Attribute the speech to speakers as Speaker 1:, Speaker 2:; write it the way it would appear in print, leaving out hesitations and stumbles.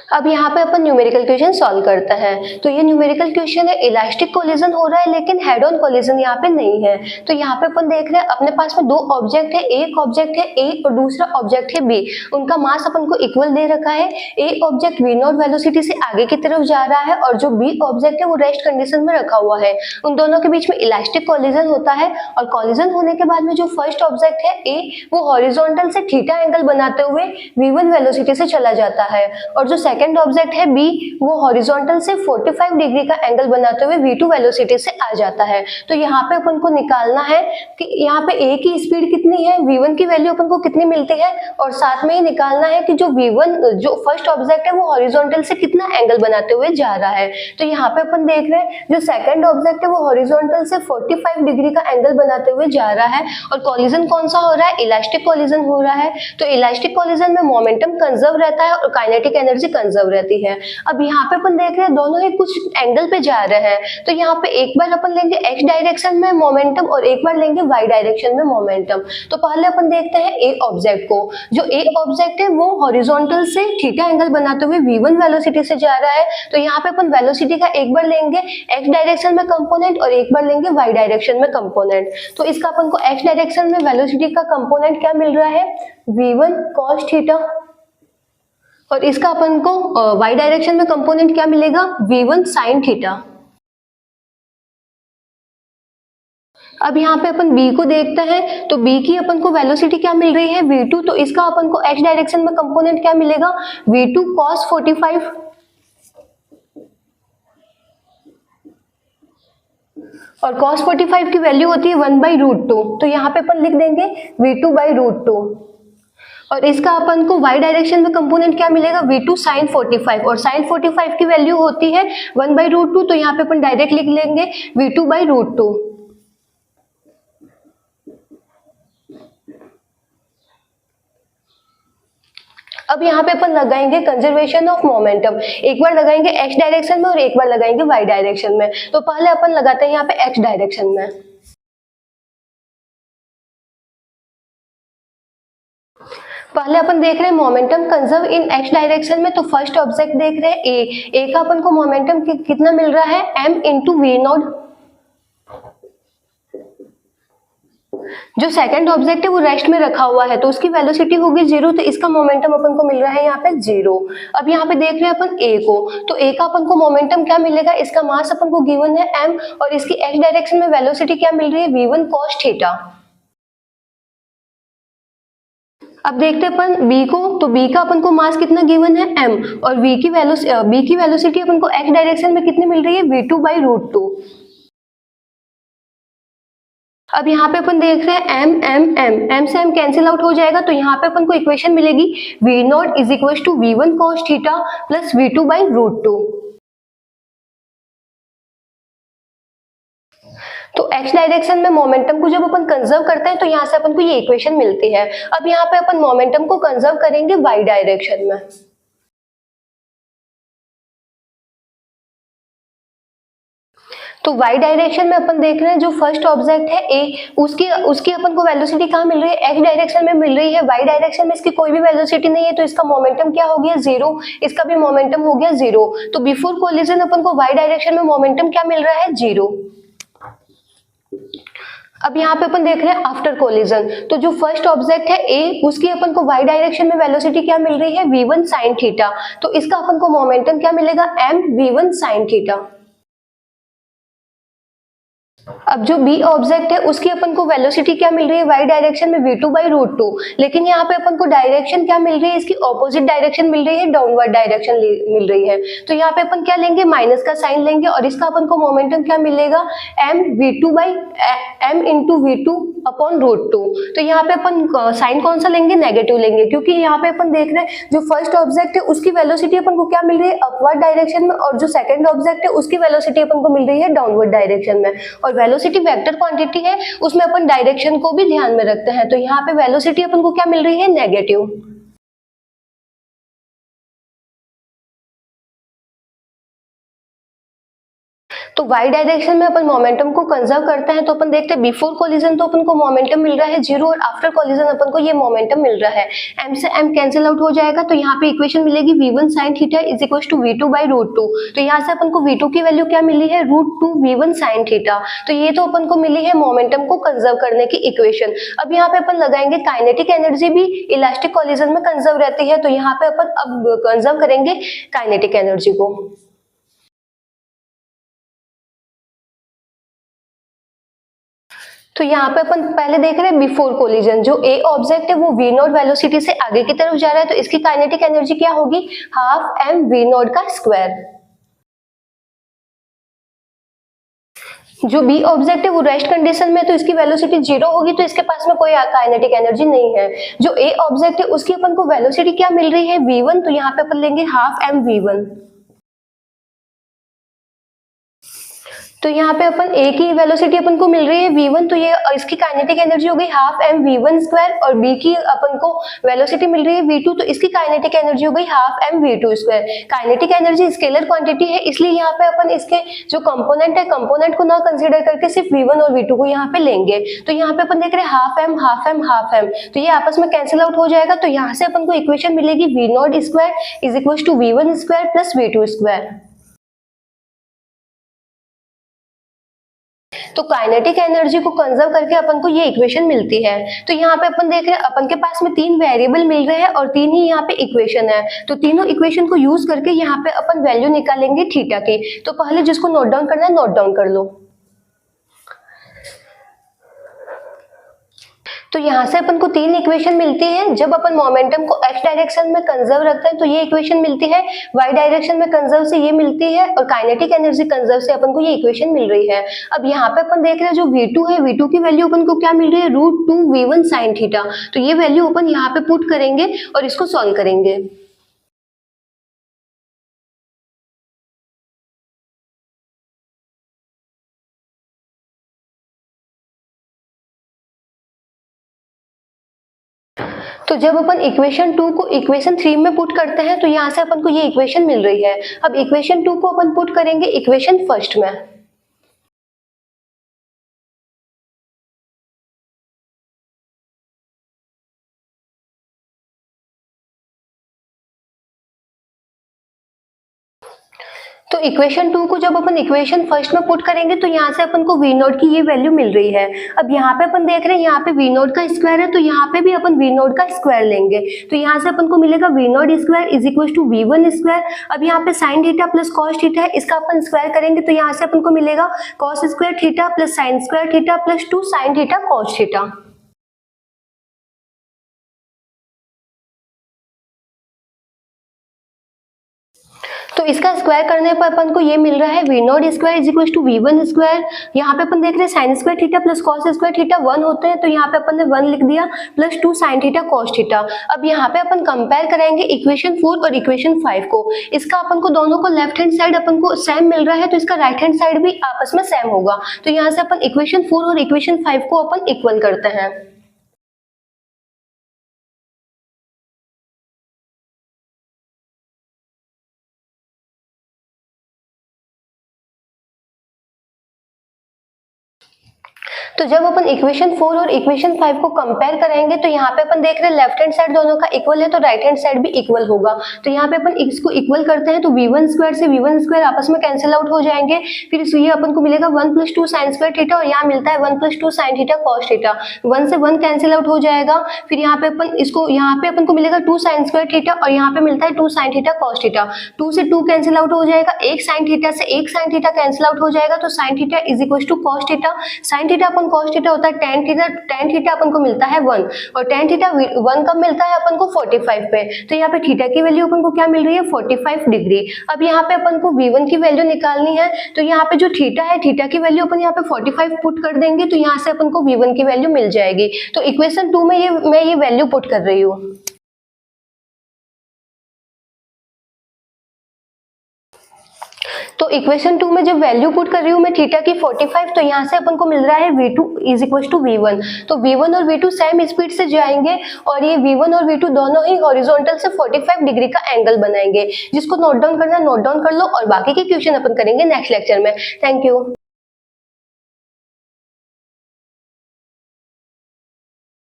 Speaker 1: अब यहाँ पे अपन न्यूमेरिकल क्वेश्चन सॉल्व करते हैं। तो ये न्यूमेरिकल क्वेश्चन है, इलास्टिक कोलिजन हो रहा है लेकिन हेड ऑन कोलिजन यहाँ पे नहीं है। तो यहाँ पे अपन देख रहे हैं अपने पास में दो ऑब्जेक्ट है, एक ऑब्जेक्ट है ए और दूसरा ऑब्जेक्ट है बी। उनका मास अपन को इक्वल दे रखा है। A object v naught velocity से आगे की तरफ जा रहा है और जो बी ऑब्जेक्ट है वो रेस्ट कंडीशन में रखा हुआ है। उन दोनों के बीच में इलास्टिक कोलिजन होता है और कोलिजन होने के बाद में जो फर्स्ट ऑब्जेक्ट है ए वो हॉरिजॉन्टल से थीटा एंगल बनाते हुए v1 वेलोसिटी से चला जाता है और जो सेकंड ऑब्जेक्ट है बी वो हॉरिजॉन्टल से 45 डिग्री का एंगल बनाते हुए v2 वेलोसिटी से आ जाता है। तो यहाँ पे अपन को निकालना है कि यहाँ पे a की स्पीड कितनी है, v1 की वैल्यू अपन को कितनी मिलती है और साथ में ही निकालना है कि जो v1 जो फर्स्ट ऑब्जेक्ट है वो हॉरिजॉन्टल से कितना एंगल बनाते हुए जा रहा है। तो यहाँ पे अपन देख रहे हैं जो सेकंड ऑब्जेक्ट है वो हॉरिजॉन्टल से 45 डिग्री का एंगल बनाते हुए जा रहा है और कोलिजन कौन सा हो रहा है, इलास्टिक कोलिजन हो रहा है। तो इलास्टिक कोलिजन में मोमेंटम कंजर्व रहता है और काइनेटिक एनर्जी कंजर्व रहती है। अब यहाँ पे अपन देख रहे हैं दोनों ही कुछ एंगल पे जा रहे हैं। तो यहाँ पे एक बार अपन लेंगे x डायरेक्शन में मोमेंटम और एक बार लेंगे y डायरेक्शन में मोमेंटम। तो पहले अपन देखते हैं ए ऑब्जेक्ट को। जो ए ऑब्जेक्ट है वो हॉरिजॉन्टल से थीटा एंगल बनाते हुए v1 वेलोसिटी से जा रहा है। तो यहाँ पे अपन वेलोसिटी का एक बार लेंगे x डायरेक्शन में कंपोनेंट और एक बार लेंगे y डायरेक्शन में कंपोनेंट। तो इसका अपन को x डायरेक्शन में वेलोसिटी का कंपोनेंट क्या मिल रहा है, v1 cos थीटा और इसका अपन को y डायरेक्शन में कंपोनेंट क्या मिलेगा, v1 sin थीटा। अब यहाँ पे अपन b को देखते हैं तो b की अपन को वेलोसिटी क्या मिल रही है, v2। तो इसका अपन को x डायरेक्शन में कंपोनेंट क्या मिलेगा, v2 cos 45 और cos 45 की वैल्यू होती है 1/√2। तो यहाँ पे अपन लिख देंगे v2/√2 और इसका अपन को y डायरेक्शन में कंपोनेंट क्या मिलेगा, v2 sin 45 और sin 45 की वैल्यू होती है 1/√2। तो यहाँ पे अपन डायरेक्ट लिख लेंगे v2/√2। अब यहाँ पे अपन लगाएंगे कंजर्वेशन ऑफ मोमेंटम। एक बार लगाएंगे x डायरेक्शन में और एक बार लगाएंगे y डायरेक्शन में। तो पहले अपन लगाते हैं यहाँ पे x डायरेक्शन में। पहले अपन देख रहे हैं मोमेंटम कंजर्व इन x डायरेक्शन में। तो फर्स्ट ऑब्जेक्ट देख रहे हैं a का अपन को मोमेंटम कितना मिल रहा है, m इंटू वी नॉट। जो सेकंड ऑब्जेक्ट है वो रेस्ट में रखा हुआ है तो उसकी वेलोसिटी होगी 0। तो इसका मोमेंटम अपन को मिल रहा है यहाँ पे 0। अब यहाँ पे देख रहे हैं अपन a को। तो a का अपन को मोमेंटम क्या मिलेगा, इसका मास अपन को गिवन है m और इसकी x डायरेक्शन में वेलोसिटी क्या मिल रही है, v1 cos थीटा। अब देखते हैं अपन b को। तो b का अपन को मास कितना गिवन है, m और b की वेलोसिटी अपन को x डायरेक्शन में कितनी मिल रही है, v2/√2। अब यहाँ पे अपन देख रहे हैं m से m कैंसिल आउट हो जाएगा। तो यहाँ पे अपन को इक्वेशन मिलेगी v0 = v1 cos theta plus v2/√2। तो x डायरेक्शन में मोमेंटम को जब अपन कंजर्व करते हैं तो यहाँ से अपन को ये इक्वेशन मिलती है। अब यहाँ पे अपन मोमेंटम को कंजर्व करेंगे y डायरेक्शन में। तो y डायरेक्शन में अपन देख रहे हैं जो फर्स्ट ऑब्जेक्ट है a उसकी अपन को वेलोसिटी कहाँ मिल रही है, x डायरेक्शन में मिल रही है। y डायरेक्शन में इसकी कोई भी वेलोसिटी नहीं है तो इसका मोमेंटम क्या हो गया, 0। इसका भी मोमेंटम हो गया 0। तो बिफोर कोलिजन अपन को y डायरेक्शन में मोमेंटम क्या मिल रहा है, 0। अब यहाँ पे अपन देख रहे हैं आफ्टर कोलिजन। तो जो फर्स्ट ऑब्जेक्ट है a उसकी अपन को y डायरेक्शन में वेलोसिटी क्या मिल रही है, v1 sin थीटा। तो इसका अपन को मोमेंटम क्या मिलेगा, m v1 sin थीटा। अब जो बी ऑब्जेक्ट है उसकी अपन को वेलोसिटी क्या मिल रही है, y डायरेक्शन में v2/√2। लेकिन यहाँ पे अपन को डायरेक्शन क्या मिल रही है, इसकी ऑपोजिट डायरेक्शन मिल रही है, डाउनवर्ड डायरेक्शन मिल रही है। तो यहाँ पे अपन क्या लेंगे, माइनस का साइन लेंगे और इसका अपन को मोमेंटम क्या मिलेगा, m इंटू v2/√2। तो यहाँ पे अपन साइन कौन सा लेंगे, नेगेटिव लेंगे, क्योंकि यहाँ पे अपन देख रहे हैं जो फर्स्ट ऑब्जेक्ट है उसकी वेलोसिटी अपन को क्या मिल रही है, अपवर्ड डायरेक्शन में और जो सेकंड ऑब्जेक्ट है उसकी वेलोसिटी अपन को मिल रही है डाउनवर्ड डायरेक्शन में। और वेलोसिटी वेक्टर क्वांटिटी है उसमें अपन डायरेक्शन को भी ध्यान में रखते हैं। तो यहाँ पे वेलोसिटी अपन को क्या मिल रही है, नेगेटिव। तो वाई डायरेक्शन में अपन मोमेंटम को कंजर्व करते हैं, तो अपन देखते हैं बिफोर कोलिजन तो अपन को मोमेंटम मिल रहा है 0 और आफ्टर कोलिजन अपन को ये मोमेंटम मिल रहा है। m से m कैंसिल आउट हो जाएगा, तो यहाँ पे इक्वेशन मिलेगी v1 sin theta is equal to v2 by root 2। तो यहाँ से अपन को v2 की वैल्यू क्या मिली है, रूट 2 v1 sin थीटा। तो ये तो अपन को मिली है मोमेंटम को कंजर्व करने की इक्वेशन। अब यहाँ पे अपन लगाएंगे काइनेटिक एनर्जी भी इलास्टिक कोलिजन में कंजर्व रहती है, तो यहाँ पे अपन अब कंजर्व करेंगे काइनेटिक एनर्जी को। तो यहाँ पे अपन पहले देख रहे हैं बिफोर कोलिजन, जो ए ऑब्जेक्ट है वो वी नॉट वेलोसिटी से आगे की तरफ जा रहा है, तो इसकी काइनेटिक एनर्जी क्या होगी, हाफ एम वी नॉट का स्क्वायर। जो बी ऑब्जेक्ट है वो रेस्ट कंडीशन में, तो इसकी वेलोसिटी 0 होगी, तो इसके पास में कोई काइनेटिक एनर्जी नहीं है। जो ए ऑब्जेक्ट है उसकी अपन को वेलोसिटी क्या मिल रही है, v1, तो यहाँ पे अपन लेंगे हाफ एम v1। तो यहाँ पे अपन ए की वेलोसिटी अपन को मिल रही है v1, तो ये इसकी काइनेटिक एनर्जी हो गई हाफ एम v1 स्क्वायर, और बी की अपन को वेलोसिटी मिल रही है v2, तो इसकी काइनेटिक एनर्जी हो गई half M v2 square. Kinetic energy scalar quantity है, इसलिए यहाँ पे अपन इसके जो कंपोनेंट है, कंपोनेंट को ना कंसीडर करके सिर्फ v1 और v2 को यहाँ पे लेंगे। तो यहाँ पे अपन देख रहे हैं half M half M half M, तो ये आपस में कैंसिल आउट हो जाएगा। तो यहाँ से अपन को इक्वेशन मिलेगी v naught square is equal to v1 square plus v2 square. तो काइनेटिक एनर्जी को कंजर्व करके अपन को ये इक्वेशन मिलती है। तो यहाँ पे अपन देख रहे हैं अपन के पास में 3 वेरिएबल मिल रहे हैं और 3 ही यहाँ पे इक्वेशन है, तो तीनों इक्वेशन को यूज करके यहाँ पे अपन वैल्यू निकालेंगे थीटा की। तो पहले जिसको नोट डाउन करना है नोट डाउन कर लो। तो यहाँ से अपन को 3 इक्वेशन मिलती है। जब अपन मोमेंटम को x डायरेक्शन में कंजर्व रखते हैं तो ये इक्वेशन मिलती है, y डायरेक्शन में कंजर्व से ये मिलती है, और काइनेटिक एनर्जी कंजर्व से अपन को ये इक्वेशन मिल रही है। अब यहाँ पे अपन देख रहे हैं जो v2 है, v2 की वैल्यू अपन को क्या मिल रही है, रूट 2 v1 sin थीटा। तो ये वैल्यू अपन यहाँ पे पुट करेंगे और इसको सॉल्व करेंगे। तो जब अपन इक्वेशन 2 को इक्वेशन 3 में पुट करते हैं तो यहाँ से अपन को ये इक्वेशन मिल रही है। अब इक्वेशन 2 को अपन पुट करेंगे इक्वेशन फर्स्ट में। तो इक्वेशन 2 को जब अपन इक्वेशन फर्स्ट में पुट करेंगे तो यहाँ से अपन को v नॉट की ये वैल्यू मिल रही है। अब यहाँ पे अपन देख रहे हैं यहाँ पे v नॉट का स्क्वायर है, तो यहाँ पे भी अपन v नॉट का स्क्वायर लेंगे। तो यहाँ से अपन को मिलेगा v naught square is equal to v1 square. अब यहाँ पे sine theta plus cos theta है, इसका अपन स्क्वायर करेंगे तो यहाँ से अपन को मिलेगा cos square theta plus sign square theta plus 2 sine theta cos theta. तो इसका स्क्वायर करने पर अपन को ये मिल रहा है v naught square is equal to v1 square. यहाँ पे अपन देख रहे हैं sine square theta plus cos square theta 1 होते हैं, तो यहाँ पे अपन ने 1 लिख दिया plus 2 sine theta cos theta. अब यहाँ पे अपन कंपेयर कराएंगे इक्वेशन 4 और इक्वेशन 5 को। इसका अपन को दोनों को लेफ्ट हैंड साइड अपन को सेम मिल रहा है, तो इसका राइट हैंड साइड भी आपस में सेम होगा। तो यहाँ से अपन इक्वेशन 4 और इक्वेशन 5 को अपन इक्वल करते हैं। तो जब अपन इक्वेशन 4 और इक्वेशन 5 को कंपेयर करेंगे तो यहाँ पे अपन देख रहे हैं लेफ्ट हैंड साइड दोनों का इक्वल है, तो राइट हैंड साइड भी इक्वल होगा। तो यहाँ पे अपन इसको इक्वल करते हैं तो v1 स्क्वायर से v1 स्क्वायर आपस में कैंसिल आउट हो जाएंगे। फिर ये अपन को मिलेगा 1 प्लस 2 साइन स्क्वायर थीटा, और यहाँ मिलता है 1 plus 2 sine theta cos theta. 1 से 1 कैंसिल आउट हो जाएगा। फिर यहाँ पे अपन इसको यहाँ पे अपन को मिलेगा 2 साइन स्क्वायर थीटा, और यहाँ पे मिलता है 2 साइन थीटा कॉस थीटा। 2 से 2 कैंसिल आउट हो जाएगा, 1 साइन थीटा से 1 साइन थीटा कैंसिल आउट हो जाएगा, तो sine theta is equal to cos theta. Sine theta अपन कॉस थीटा होता है tan थीटा, tan थीटा अपन को मिलता है 1, और tan थीटा 1 कब मिलता है अपन को 45 पे। तो यहाँ पे थीटा की वैल्यू अपन को क्या मिल रही है 45 डिग्री। अब यहाँ पे अपन को v1 की वैल्यू निकालनी है, तो यहाँ पे जो थीटा है थीटा की वैल्यू अपन यहाँ पे 45 पुट कर देंगे, तो यहाँ से अपन को v1 की वैल्यू मिल जाएगी। तो इक्वेशन 2 में मैं ये वैल्यू पुट कर रही हूँ। तो इक्वेशन 2 में जब वैल्यू पुट कर रही हूँ मैं थीटा की 45, तो यहाँ से अपन को मिल रहा है v2 is equal to v1। तो v1 और v2 सेम स्पीड से जाएंगे और ये v1 और v2 दोनों ही हॉरिजॉन्टल से 45 डिग्री का एंगल बनाएंगे। जिसको नोट डाउन करना नोट डाउन कर लो और बाकी के क्वेश्चन अपन करेंगे नेक्स्ट लेक्चर में। Thank you.